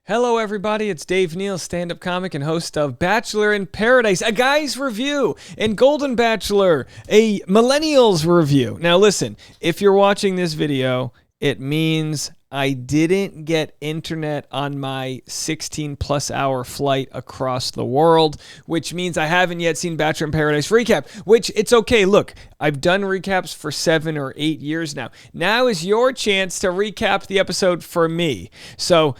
Hello, everybody. It's Dave Neal, stand-up comic and host of Bachelor in Paradise, a guy's review, and Golden Bachelor, a millennials review. Now, listen, if you're watching this video, it means I didn't get internet on my 16-plus hour flight across the world, which means I haven't yet seen Bachelor in Paradise recap, which it's okay. Look, I've done recaps for 7 or 8 years now. Now is your chance to recap the episode for me. So,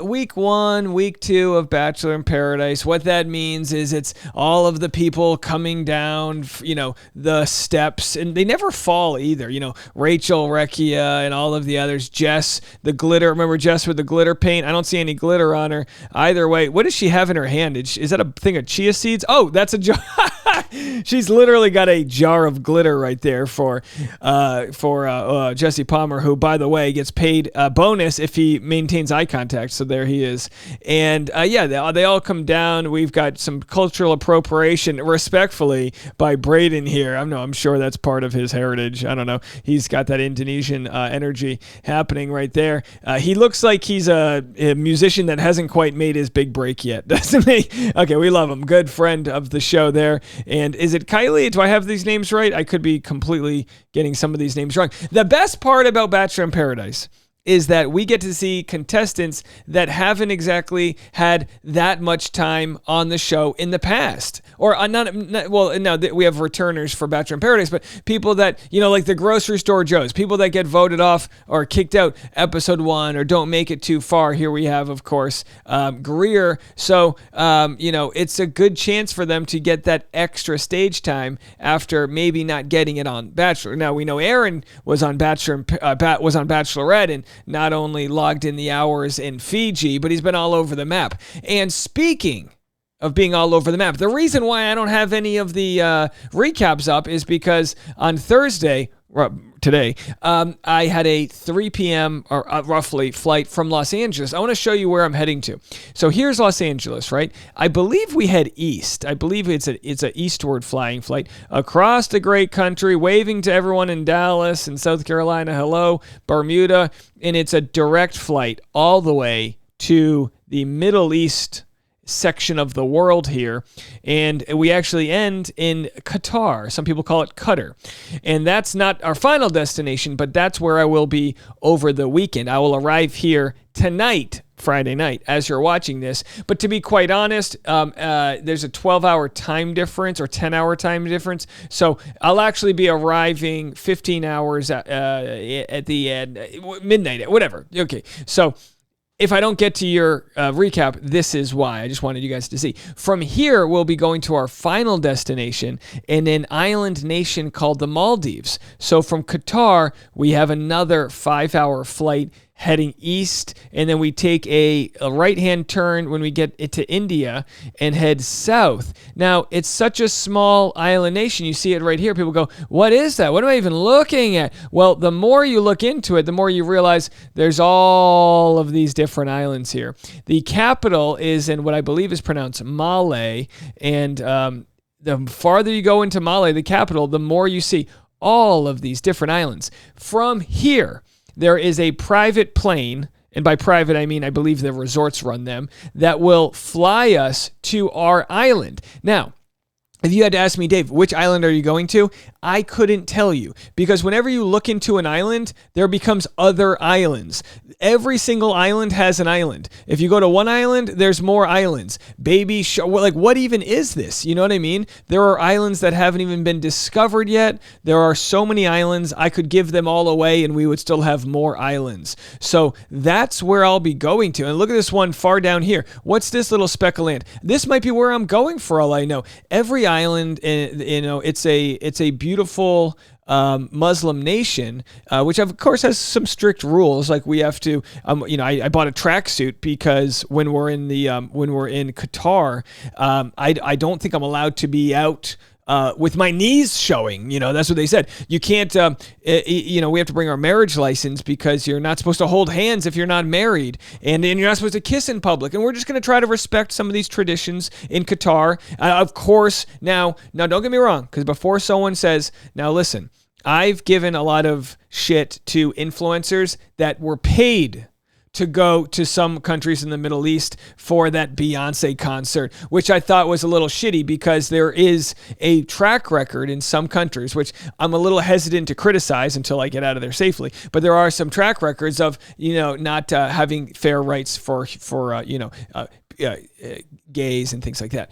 week 1, week 2 of Bachelor in Paradise, what that means is it's all of the people coming down, the steps, and they never fall either. Rachel, Rekia, and all of the others, Jess, the glitter. Remember Jess with the glitter paint? I don't see any glitter on her. Either way, what does she have in her hand? Is that a thing of chia seeds? Oh, that's a jar. She's literally got a jar of glitter right there for Jesse Palmer, who, by the way, gets paid a bonus if he maintains eye contact. So there he is. And they all come down. We've got some cultural appropriation, respectfully, by Braden here. I'm sure that's part of his heritage. I don't know. He's got that Indonesian energy happening right there. He looks like he's a musician that hasn't quite made his big break yet, doesn't he? Okay, we love him. Good friend of the show there. And is it Kylie? Do I have these names right? I could be completely getting some of these names wrong. The best part about Bachelor in Paradise is that we get to see contestants that haven't exactly had that much time on the show in the past. Or we have returners for Bachelor in Paradise, but people that, like the grocery store Joes, people that get voted off or kicked out episode 1 or don't make it too far. Here we have, of course, Greer. So, it's a good chance for them to get that extra stage time after maybe not getting it on Bachelor. Now, we know Aaron was on Bachelorette and not only logged in the hours in Fiji, but he's been all over the map. And speaking of being all over the map, the reason why I don't have any of the recaps up is because on Thursday, today, I had a 3 p.m. or roughly flight from Los Angeles. I want to show you where I'm heading to. So here's Los Angeles, right? I believe we head east. I believe it's a eastward flying flight across the great country, waving to everyone in Dallas and South Carolina. Hello, Bermuda. And it's a direct flight all the way to the Middle East section of the world here, and we actually end in Qatar. Some people call it Qatar, and that's not our final destination, but that's where I will be over the weekend. I will arrive here tonight, Friday night, as you're watching this. But to be quite honest, there's a 12-hour time difference or 10-hour time difference, so I'll actually be arriving 15 hours at the end, midnight, whatever. Okay, so if I don't get to your recap, this is why. I just wanted you guys to see. From here, we'll be going to our final destination in an island nation called the Maldives. So from Qatar, we have another 5-hour flight heading east, and then we take a right-hand turn when we get to India and head south. Now, it's such a small island nation. You see it right here. People go, what is that? What am I even looking at? Well, the more you look into it, the more you realize there's all of these different islands here. The capital is in what I believe is pronounced Malé, and the farther you go into Malé, the capital, the more you see all of these different islands. From here, there is a private plane, and by private I mean I believe the resorts run them, that will fly us to our island. Now, if you had to ask me, Dave, which island are you going to? I couldn't tell you, because whenever you look into an island, there becomes other islands. Every single island has an island. If you go to one island, there's more islands. What even is this? You know what I mean? There are islands that haven't even been discovered yet. There are so many islands. I could give them all away and we would still have more islands. So that's where I'll be going to. And look at this one far down here. What's this little speck of land? This might be where I'm going for all I know. Every island, it's a beautiful Muslim nation, which of course has some strict rules. Like we have to, I bought a tracksuit because when we're in Qatar, I don't think I'm allowed to be out with my knees showing. That's what they said. You can't, we have to bring our marriage license because you're not supposed to hold hands if you're not married, and you're not supposed to kiss in public. And we're just going to try to respect some of these traditions in Qatar. Of course, now don't get me wrong, because before someone says, now listen, I've given a lot of shit to influencers that were paid to go to some countries in the Middle East for that Beyonce concert, which I thought was a little shitty because there is a track record in some countries, which I'm a little hesitant to criticize until I get out of there safely. But there are some track records of, not having fair rights for gays and things like that.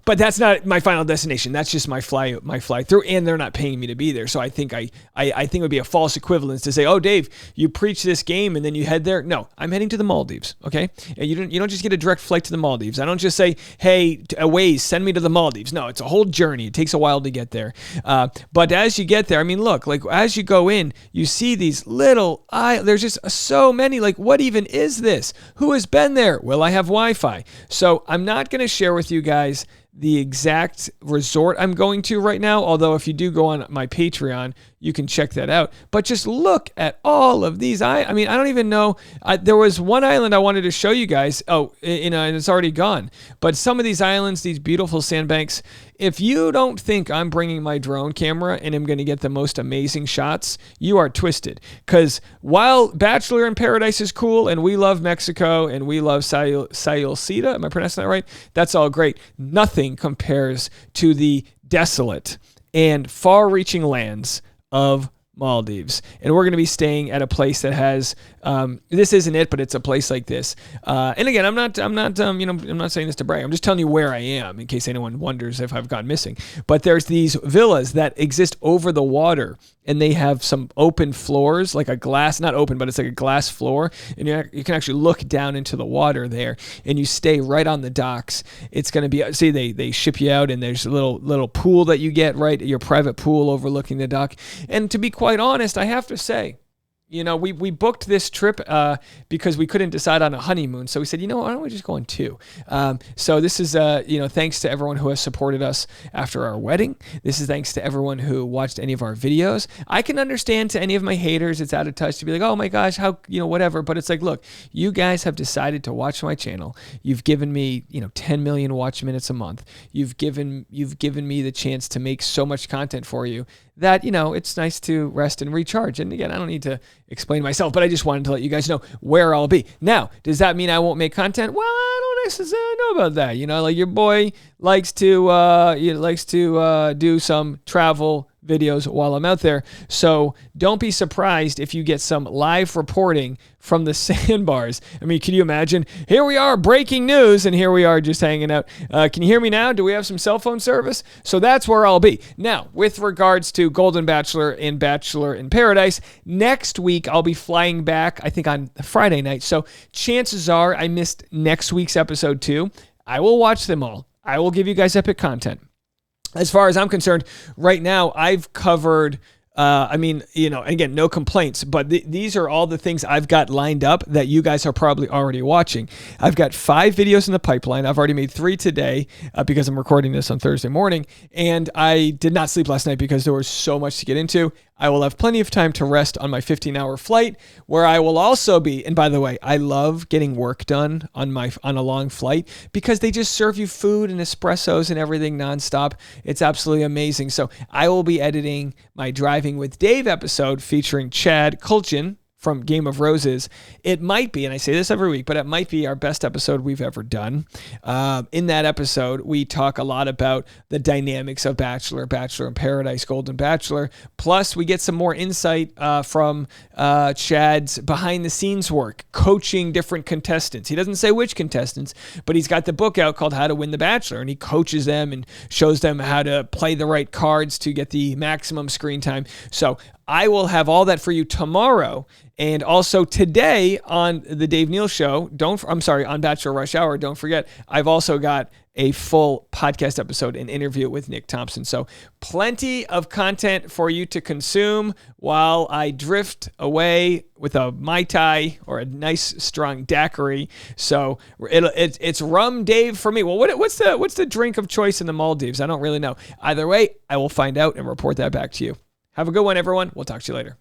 But that's not my final destination. That's just my fly through, and they're not paying me to be there. So I think I think it would be a false equivalence to say, oh, Dave, you preach this game and then you head there. No, I'm heading to the Maldives. Okay. And you don't just get a direct flight to the Maldives. I don't just say, hey, Waze, send me to the Maldives. No, it's a whole journey. It takes a while to get there. But as you get there, I mean, look, like as you go in, you see these little there's just so many, like, what even is this? Who has been there? Will I have Wi-Fi? So I'm not going to share with you guys the exact resort I'm going to right now, although if you do go on my Patreon, you can check that out. But just look at all of these. I mean, I don't even know. There was one island I wanted to show you guys. Oh, and it's already gone. But some of these islands, these beautiful sandbanks, if you don't think I'm bringing my drone camera and I'm going to get the most amazing shots, you are twisted. Because while Bachelor in Paradise is cool and we love Mexico and we love Sayulcita, am I pronouncing that right? That's all great. Nothing compares to the desolate and far-reaching lands of Maldives. And we're going to be staying at a place that has this isn't it, but it's a place like this. And again, I'm not saying this to brag. I'm just telling you where I am in case anyone wonders if I've gone missing. But there's these villas that exist over the water, and they have some open floors, like a glass, not open, but it's like a glass floor, and you can actually look down into the water there, and you stay right on the docks. It's going to be, see, they ship you out, and there's a little pool that you get, right, your private pool overlooking the dock. And to be quite honest, I have to say, we booked this trip because we couldn't decide on a honeymoon. So we said, why don't we just go on two? So this is, thanks to everyone who has supported us after our wedding. This is thanks to everyone who watched any of our videos. I can understand to any of my haters, it's out of touch to be like, oh my gosh, how, whatever. But it's like, look, you guys have decided to watch my channel. You've given me, 10 million watch minutes a month. You've given me the chance to make so much content for you that, it's nice to rest and recharge. And again, I don't need to explain myself, but I just wanted to let you guys know where I'll be. Now, does that mean I won't make content? Well, I don't necessarily know about that. Like your boy likes to do some travel videos while I'm out there. So don't be surprised if you get some live reporting from the sandbars. I mean, can you imagine? Here we are, breaking news, and here we are just hanging out. Can you hear me now? Do we have some cell phone service? So that's where I'll be. Now, with regards to Golden Bachelor and Bachelor in Paradise, next week I'll be flying back, I think on Friday night. So chances are I missed next week's episode too. I will watch them all. I will give you guys epic content. As far as I'm concerned, right now, I've covered, again, no complaints, but these are all the things I've got lined up that you guys are probably already watching. I've got 5 videos in the pipeline. I've already made 3 today because I'm recording this on Thursday morning, and I did not sleep last night because there was so much to get into. I will have plenty of time to rest on my 15-hour flight, where I will also be, and by the way, I love getting work done on a long flight because they just serve you food and espressos and everything nonstop. It's absolutely amazing. So I will be editing my Driving with Dave episode featuring Chad Kulchin from Game of Roses. It might be, and I say this every week, but it might be our best episode we've ever done. In that episode, we talk a lot about the dynamics of Bachelor in Paradise, Golden Bachelor. Plus, we get some more insight from Chad's behind-the-scenes work, coaching different contestants. He doesn't say which contestants, but he's got the book out called How to Win the Bachelor, and he coaches them and shows them how to play the right cards to get the maximum screen time. So I will have all that for you tomorrow. And also today on the Dave Neal Show, on Bachelor Rush Hour, don't forget, I've also got a full podcast episode and interview with Nick Thompson. So plenty of content for you to consume while I drift away with a Mai Tai or a nice strong daiquiri. So it's rum Dave for me. Well, what's the drink of choice in the Maldives? I don't really know. Either way, I will find out and report that back to you. Have a good one, everyone. We'll talk to you later.